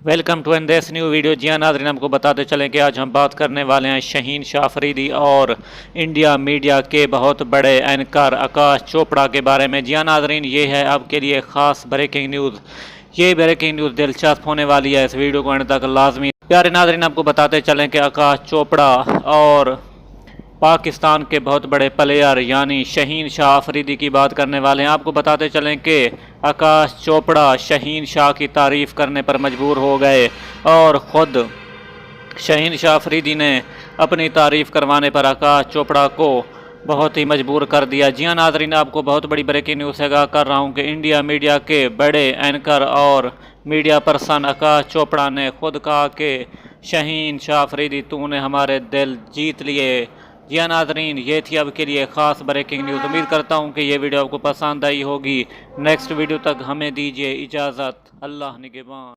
Welcome to an this new video. जी हाँ नाज़रीन, आपको बताते चलें कि आज हम बात करने वाले हैं शाहीन शाह अफरीदी और इंडिया मीडिया के बहुत बड़े एंकर आकाश चोपड़ा के बारे में। जी हाँ नाज़रीन, ये है आपके लिए ख़ास ब्रेकिंग न्यूज़। ये ब्रेकिंग न्यूज़ दिलचस्प होने वाली है, इस वीडियो को एंड तक लाजमी। प्यारे नाज़रीन, आपको बताते चलें कि आकाश चोपड़ा और पाकिस्तान के बहुत बड़े प्लेयर यानी शाहीन शाह अफरीदी की बात करने वाले हैं। आपको बताते चलें कि आकाश चोपड़ा शाहीन शाह की तारीफ़ करने पर मजबूर हो गए और ख़ुद शाहीन शाह अफरीदी ने अपनी तारीफ़ करवाने पर आकाश चोपड़ा को बहुत ही मजबूर कर दिया। जी हाँ नाज़रीन, आपको बहुत बड़ी ब्रेकिंग न्यूज़ से आगाह कर रहा हूँ कि इंडिया मीडिया के बड़े एंकर और मीडिया पर्सन आकाश चोपड़ा ने खुद कहा कि शाहीन शाह अफरीदी, तूने हमारे दिल जीत लिए। जी हाँ नाज़रीन, ये थी आपके लिए ख़ास ब्रेकिंग न्यूज़। उम्मीद करता हूँ कि ये वीडियो आपको पसंद आई होगी। नेक्स्ट वीडियो तक हमें दीजिए इजाज़त। अल्लाह निगहबान।